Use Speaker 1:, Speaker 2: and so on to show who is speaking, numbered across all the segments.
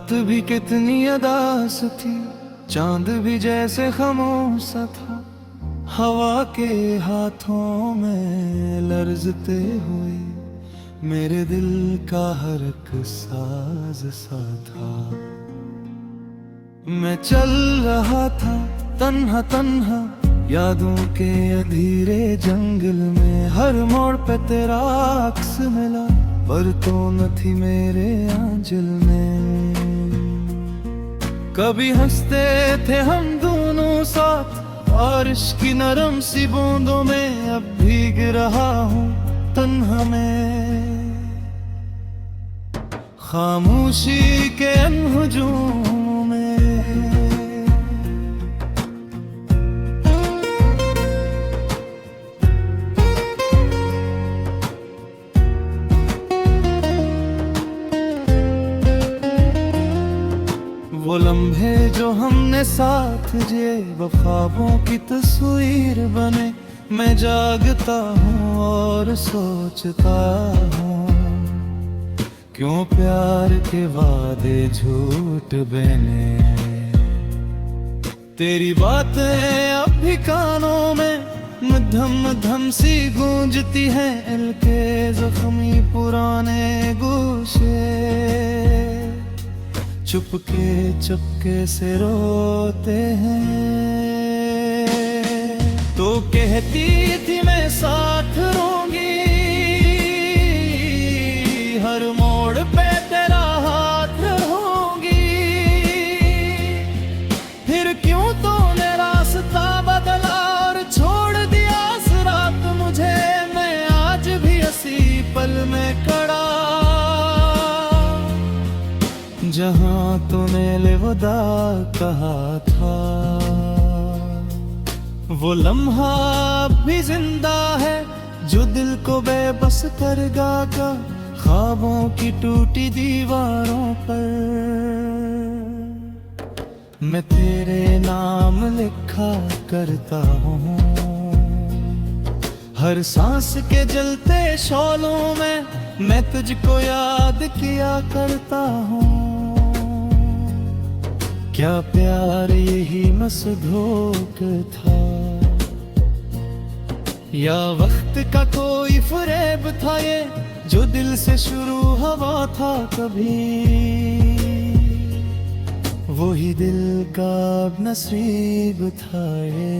Speaker 1: रात भी कितनी अदास थी, चांद भी जैसे खामोश था। हवा के हाथों में लर्जते हुए मेरे दिल का हर एक साज सा था। मैं चल रहा था तन्हा तन्हा यादों के अधीरे जंगल में। हर मोड़ पे तेरा अक्स मिला पर तो न थी मेरे आंचल में। कभी हंसते थे हम दोनों साथ बारिश की नरम सी बूंदों में। अब भीग रहा हूँ तन्हा में खामोशी के अनहुजूम में। वो लम्हे जो हमने साथ जिए वो ख्वाबों की तस्वीर बने। मैं जागता हूँ और सोचता हूँ क्यों प्यार के वादे झूठ बने। तेरी बातें अब भी कानों में मध्यम मध्यम सी गूंजती हैं। दिल के जख्मी पुराने गोशे चुपके चुपके से रोते हैं। तो कहती थी मैं साथ रहूंगी, हर मोड़ पे तेरा हाथ रहूंगी। फिर क्यों तूने रास्ता बदला और छोड़ दिया इस रात मुझे। मैं आज भी इसी पल में खड़ा जहां तूने अलविदा कहा था। वो लम्हा अब भी जिंदा है जो दिल को बेबस कर गागा ख्वाबों की टूटी दीवारों पर। मैं तेरे नाम लिखा करता हूँ हर सांस के जलते शौलों में। मैं तुझको याद किया करता हूँ। क्या प्यार यही मसधोक था या वक्त का कोई फरेब था ये जो दिल से शुरू हुआ था कभी। वही दिल का नसीब था ये।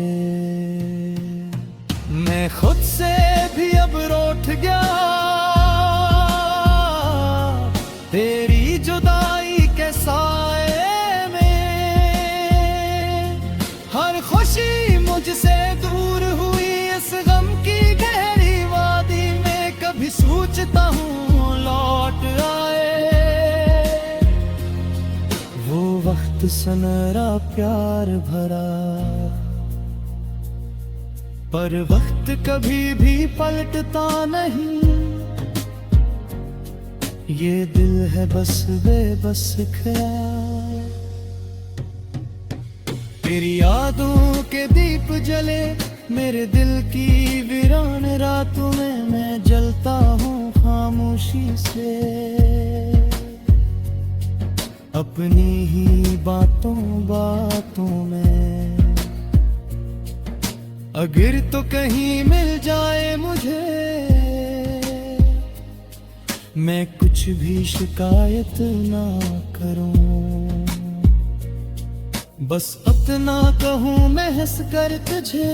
Speaker 1: मैं खुद से भी अब रूठ गया तेरी जुदाई के साए में। हर खुशी मुझसे दूर हुई इस गम की गहरी वादी में। कभी सोचता हूँ लौट आए वो वक्त सनरा प्यार भरा। पर वक्त कभी भी पलटता नहीं, ये दिल है बस बेबस ख्याल। तेरी यादों के दीप जले मेरे दिल की वीरान रातों में। मैं जलता हूँ खामोशी से अपनी ही बातों बातों में। अगर तो कहीं मिल जाए मुझे मैं कुछ भी शिकायत ना करूं। बस अपना कहूं मैं हंस कर तुझे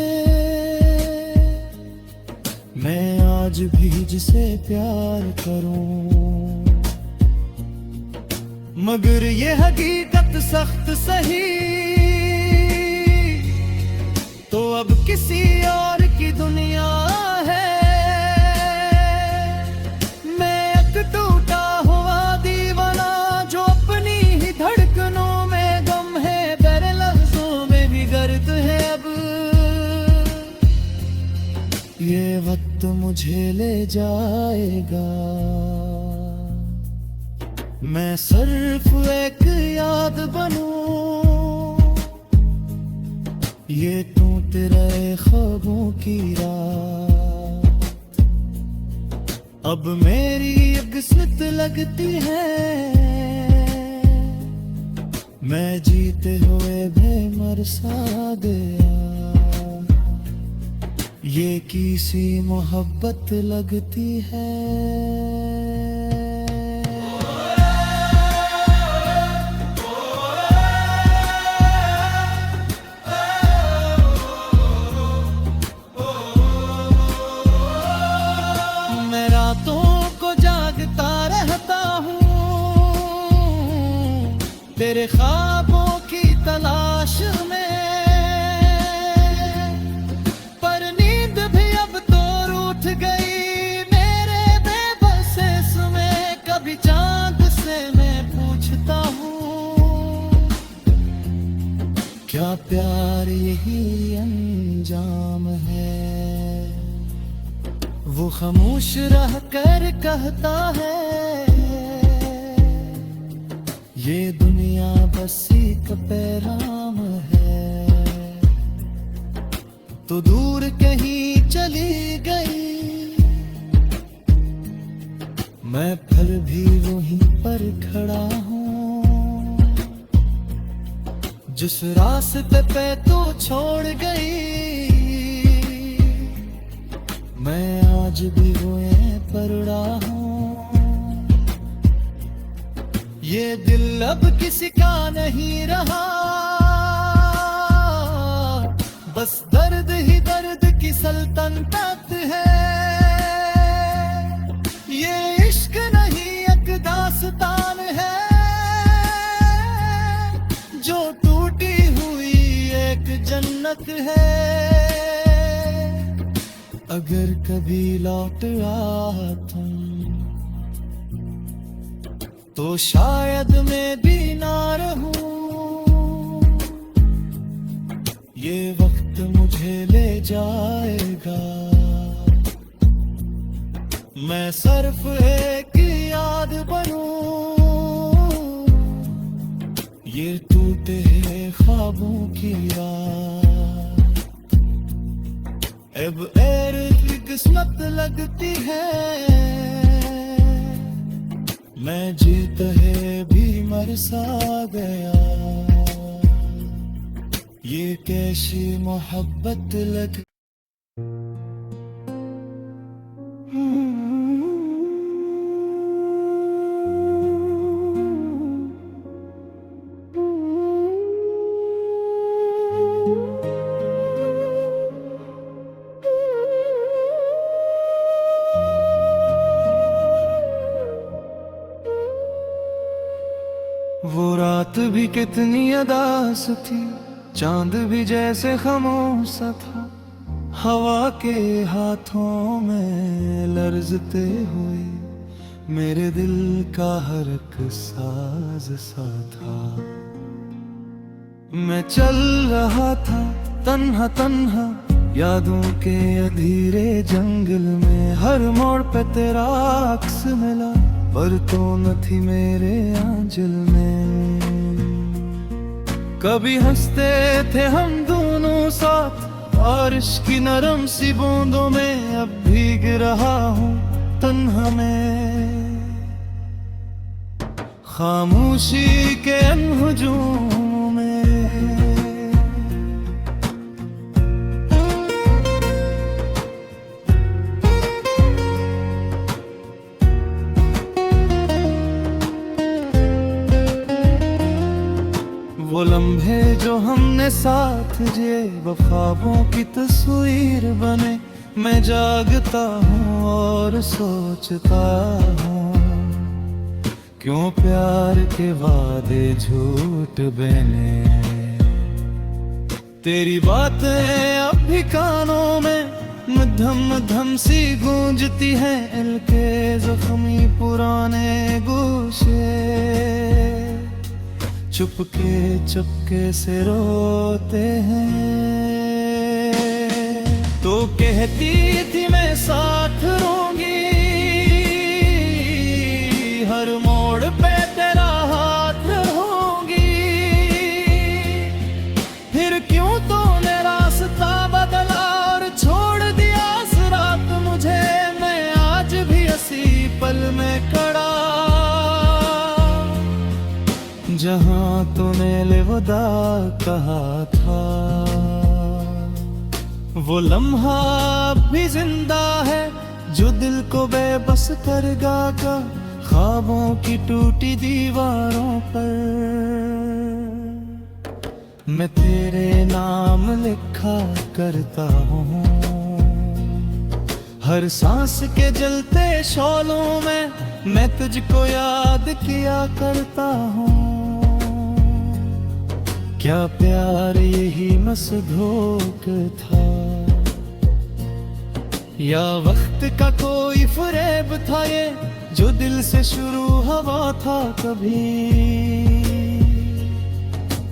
Speaker 1: मैं आज भी जिसे प्यार करूं। मगर ये हकीकत सख्त सही तो अब किसी और की दुनिया है। मैं एक टूटा हुआ दीवाना जो अपनी ही धड़कनों में गम है। मेरे लफ्जों में भी गर्द है अब ये वक्त मुझे ले जाएगा। मैं सिर्फ एक याद बनूं ये तू तेरे ख्वाबों की रात। अब मेरी एक किस्मत लगती है मैं जीते हुए बेमर सा गया, ये किसी मोहब्बत लगती है। मैं रातों को जागता रहता हूँ तेरे ख्वाबों की तलाश में, पर नींद भी अब तो रूठ गई मेरे बेबस में। कभी चांद से मैं पूछता हूँ क्या प्यार यही अंजाम है, वो खामोश रह कर कहता है ये दुनिया बस एक पैगाम है। तो दूर कहीं चली गई मैं फिर भी वहीं पर खड़ा हूँ, जिस रास्ते पे तू छोड़ गई मैं आज भी वहीं पड़ा हूँ। ये दिल अब किसी का नहीं रहा, बस दर्द ही दर्द की सल्तनत है। ये इश्क नहीं एक दास्तान है, जो टूटी हुई एक जन्नत है। अगर कभी लौट आ तुम तो शायद मैं भी ना रहूं, ये वक्त मुझे ले जाएगा। मैं सिर्फ एक याद बनूं, ये टूटे ख्वाबों की रात अब की किस्मत लगती है। मैं जीत है भी मर सा गया, ये कैसी मोहब्बत लग। वो रात भी कितनी अदास थी, चांद भी जैसे खामोश था, हवा के हाथों में लर्जते हुए मेरे दिल का हर एक साज सा था। मैं चल रहा था तन्हा तन्हा यादों के अधीरे जंगल में, हर मोड़ पे तेरा अक्स मिला पर तो न थी मेरे आंचल में। कभी हंसते थे हम दोनों साथ बारिश की नरम सी बूंदों में, अब भीग रहा हूँ तन्हा में खामोशी के अनहुजूम में। वो लम्हे जो हमने साथ जिए वो ख्वाबों की तस्वीर बने, मैं जागता हूँ और सोचता हूँ क्यों प्यार के वादे झूठ बने। तेरी बातें अब भी कानों में मध्यम मध्यम सी गूंजती हैं, दिल के जख्मी पुराने गोशे चुपके चुपके से रोते हैं। तो कहती थी मैं साथ रहूंगी, हर मोड़ पे तेरा हाथ रहूंगी, फिर क्यों तूने रास्ता बदला और छोड़ दिया इस रात मुझे। मैं आज भी इसी पल में खड़ा जहां तूने अलविदा कहा था, वो लम्हा अब भी जिंदा है जो दिल को बेबस कर गागा ख्वाबों की टूटी दीवारों पर। मैं तेरे नाम लिखा करता हूँ हर सांस के जलते शौलों में, मैं तुझको याद किया करता हूँ। क्या प्यार यही मसधोक था, या वक्त का कोई फरेब था ये जो दिल से शुरू हुआ था कभी।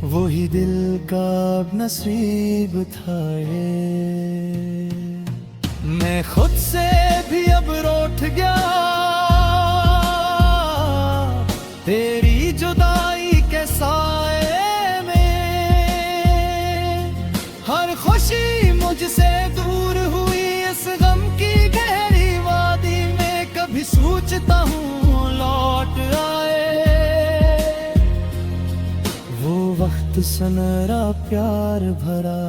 Speaker 1: वही दिल का नसीब था ये। मैं खुद से भी अब रूठ गया तेरी जुदाई के साए में। हर खुशी मुझसे दूर हुई इस गम की गहरी वादी में। कभी सोचता हूँ लौट आए वो वक्त सुनहरा प्यार भरा,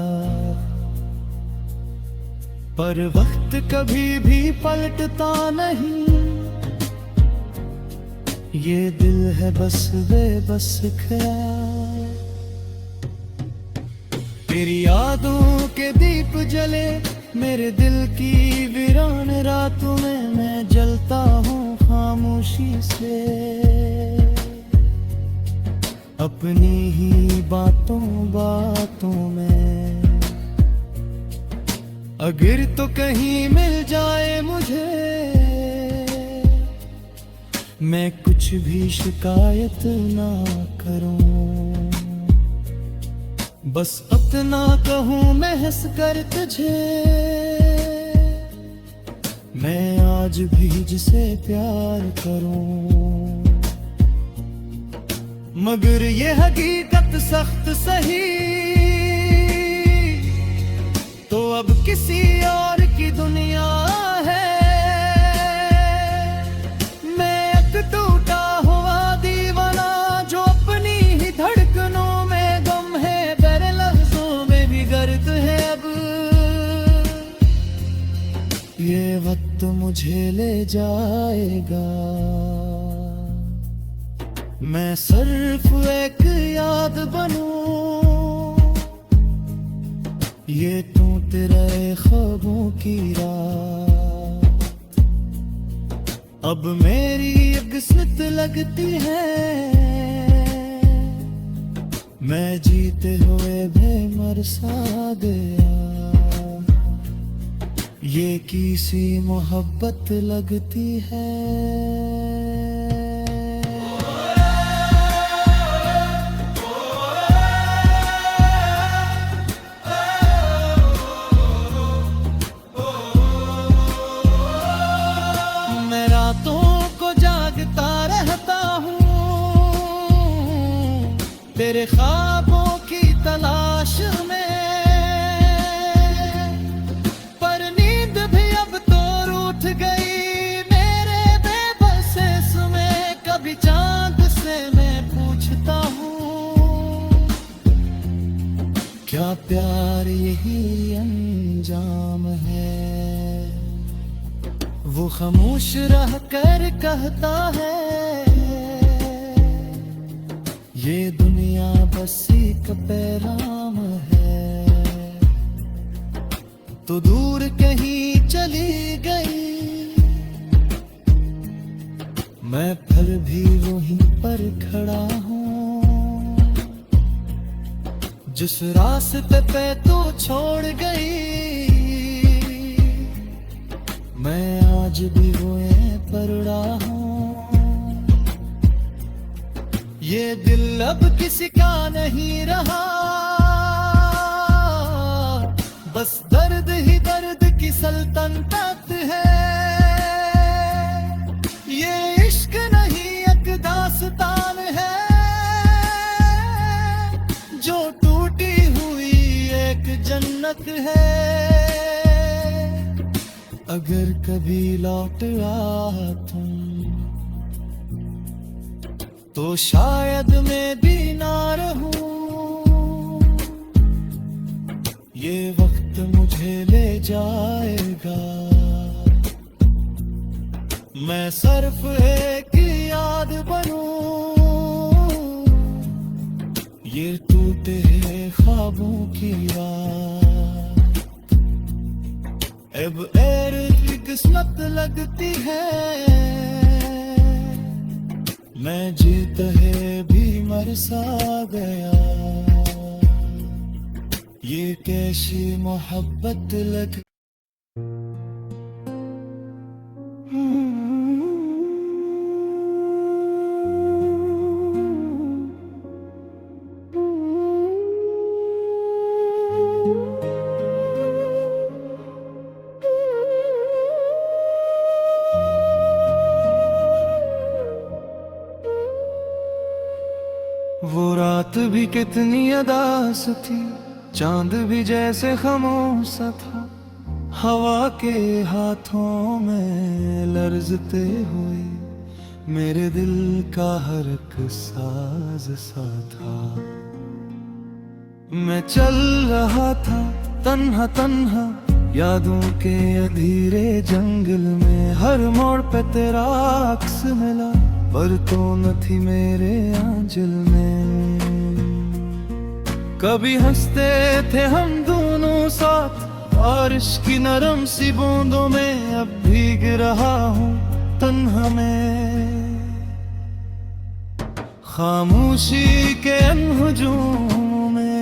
Speaker 1: पर वक्त कभी भी पलटता नहीं। ये दिल है बस बेबस ख्याल। तेरी यादों के दीप जले मेरे दिल की वीरान रातों में। मैं जलता हूँ खामोशी से अपनी ही बातों बातों में। अगर तो कहीं मिल जाए मुझे मैं कुछ भी शिकायत ना करूं, बस अपना कहूं मैं हंस कर तुझे। मैं आज भी जिसे प्यार करूं, मगर ये हकीकत सख्त सही तो अब किसी और की दुनिया है। मैं एक टूटा हुआ दीवाना जो अपनी ही धड़कनों में गम है। मेरे लफ्जों में भी गर्द है अब। ये वक्त मुझे ले जाएगा, मैं सिर्फ एक याद बनूं। ये टूट रहे ख्वाबों की रात अब मेरी एक किस्मत लगती है। मैं जीते हुए बेमर सा गया, ये किसी मोहब्बत लगती है। तेरे ख्वाबों की तलाश में, पर नींद भी अब तो रूठ गई मेरे बेबस में। कभी चांद से मैं पूछता हूँ क्या प्यार यही अंजाम है। वो खामोश रह कर कहता है ये दुनिया बस एक पैगाम है। तो दूर कहीं चली गई मैं फिर भी वहीं पर खड़ा हूँ। जिस रास्ते पे तो छोड़ गई मैं आज भी वहीं पर रहा हूँ। ये दिल अब किसी का नहीं रहा, बस दर्द ही दर्द की सल्तनत है। ये इश्क नहीं एक दास्तान है जो टूटी हुई एक जन्नत है। अगर कभी लौट आ तुम तो शायद मैं भी ना रहूं। ये वक्त मुझे ले जाएगा, मैं सिर्फ एक याद बनूं। ये टूटे ख्वाबों की रात अब की किस्मत लगती है। मैं जीत है भी मर सा गया, ये कैसी मोहब्बत लग। वो रात भी कितनी अदास थी, चांद भी जैसे खामोश था। हवा के हाथों में लर्जते हुए मेरे दिल का हर एक साज सा था। मैं चल रहा था तन्हा तन्हा यादों के अधीरे जंगल में। हर मोड़ पे तेरा अक्स मिला, पर तो न थी मेरे आंचल में। कभी हंसते थे हम दोनों साथ बारिश की नरम सी बूंदों में। अब भीग रहा हूँ तन्हा में खामोशी के अनहुजूम में।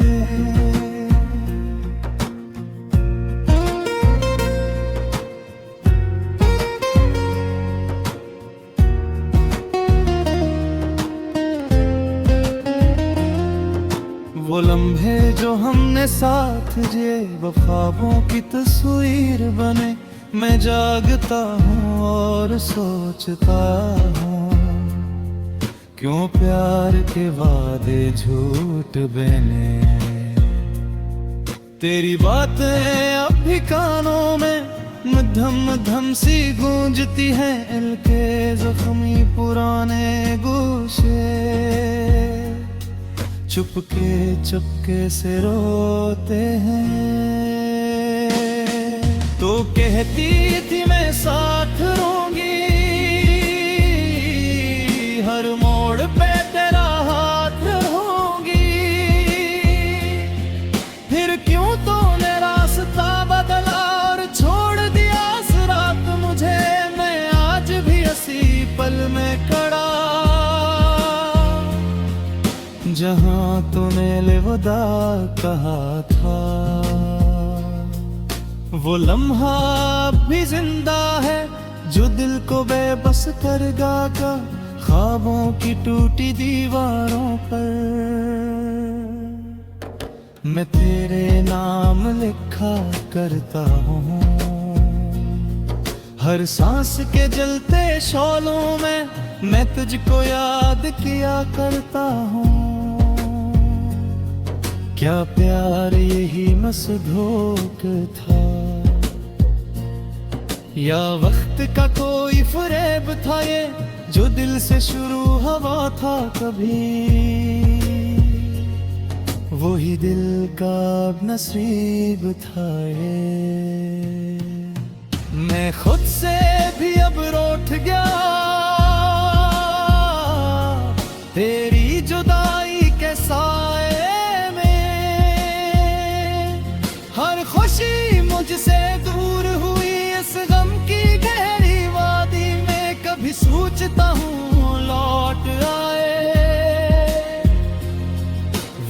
Speaker 1: वो लम्हे जो हमने साथ जिए वो ख्वाबों की तस्वीर बने। मैं जागता हूँ और सोचता हूँ, क्यों प्यार के वादे झूठ बने। तेरी बातें अब भी कानों में मध्यम मध्यम सी गूंजती हैं। दिल के जख्मी पुराने गोशे चुपके चुपके से रोते हैं। तो कहती थी मैं साथ रहूंगी, हर मोड़ पे तेरा हाथ रहूंगी। फिर क्यों तूने रास्ता बदला और छोड़ दिया इस रात मुझे। मैं आज भी इसी पल में खड़ा जहां तूने अलविदा कहा था। वो लम्हा अब भी जिंदा है जो दिल को बेबस कर गागा ख्वाबों की टूटी दीवारों पर। मैं तेरे नाम लिखा करता हूँ हर सांस के जलते शौलों में। मैं तुझको याद किया करता हूँ। क्या प्यार यही मसधोक था, या वक्त का कोई फरेब था ये जो दिल से शुरू हुआ था कभी। वही दिल का नसीब था ये। मैं खुद से भी अब रूठ गया तेरी जुदाई के साए में। हर खुशी मुझसे दूर हुई इस गम की गहरी वादी में। कभी सोचता हूँ लौट आए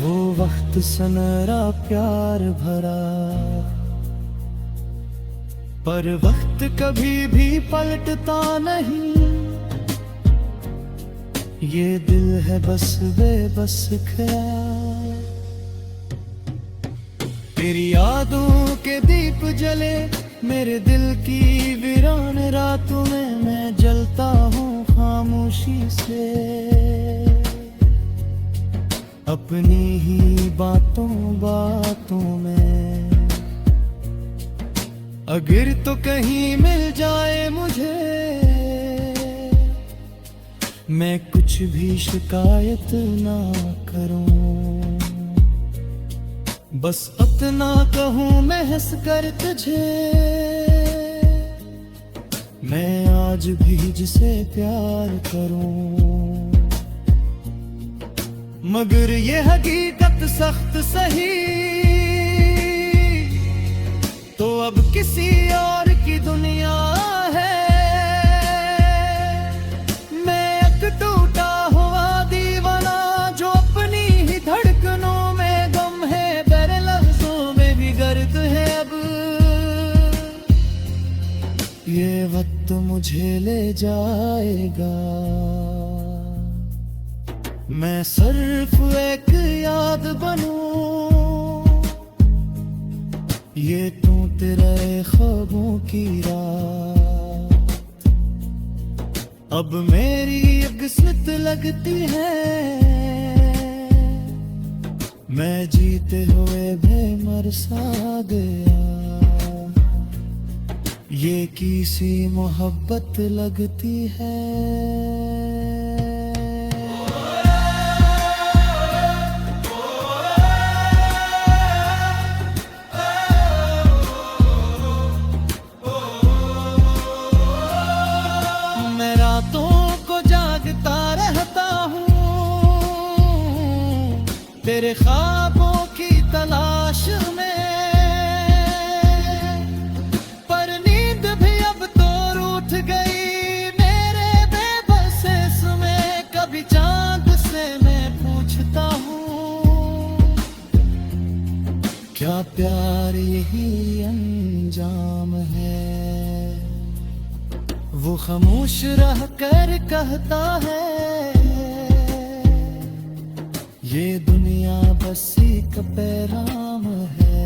Speaker 1: वो वक्त सनरा प्यार भरा। पर वक्त कभी भी पलटता नहीं, ये दिल है बस बेबस ख्याल। तेरी यादों के दीप जले मेरे दिल की वीरान रातों में। मैं जलता हूँ खामोशी से अपनी ही बातों बातों में। अगर तो कहीं मिल जाए मुझे मैं कुछ भी शिकायत ना करूं, बस अपना कहूं मैं हंस कर तुझे, मैं आज भी जिसे प्यार करूं। मगर ये हकीकत सख्त सही तो अब किसी और की दुनिया है। मैं एक टूटा हुआ दीवाना जो अपनी ही धड़कनों में गम है, मेरे लफ्जों में भी गर्द है। अब ये वक्त मुझे ले जाएगा, मैं सिर्फ एक याद बनूं, ये तू तेरे ख्वाबों की रात अब मेरी एक किस्मत लगती है। मैं जीते हुए बेमर सा गया, ये किसी मोहब्बत लगती है। तेरे ख्वाबों की तलाश में, पर नींद भी अब तो रूठ गई मेरे बेबस में। कभी चांद से मैं पूछता हूँ, क्या प्यार यही अंजाम है? वो खामोश रह कर कहता है, ये दुनिया बस एक पैगाम है।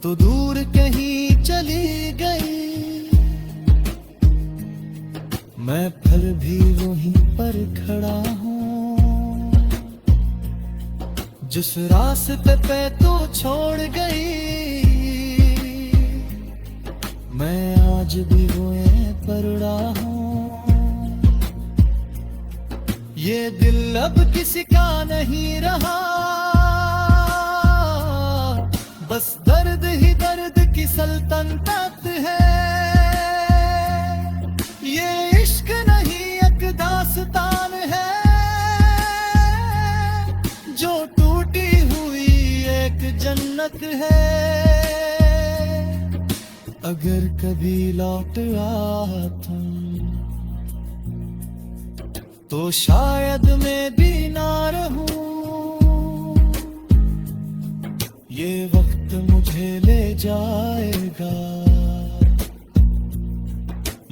Speaker 1: तो दूर कहीं चली गई, मैं फिर भी वहीं पर खड़ा हूँ, जिस रास्ते पे तो छोड़ गई, मैं आज भी वहीं पड़ा हूँ। ये दिल अब किसी का नहीं रहा, बस दर्द ही दर्द की सल्तनत है। ये इश्क नहीं एक दास्तान है, जो टूटी हुई एक जन्नत है। अगर कभी लौट आता तो शायद मैं भी ना रहूं, ये वक्त मुझे ले जाएगा,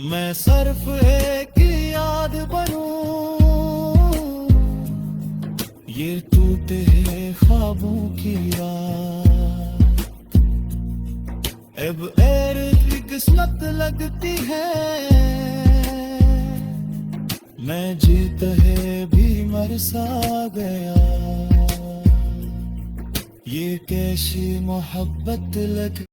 Speaker 1: मैं सिर्फ एक याद बनूं, ये टूटे ख्वाबों की रात अब एक किस्मत लगती है। मैं जीत है भी मर सा गया, ये कैसी मोहब्बत लग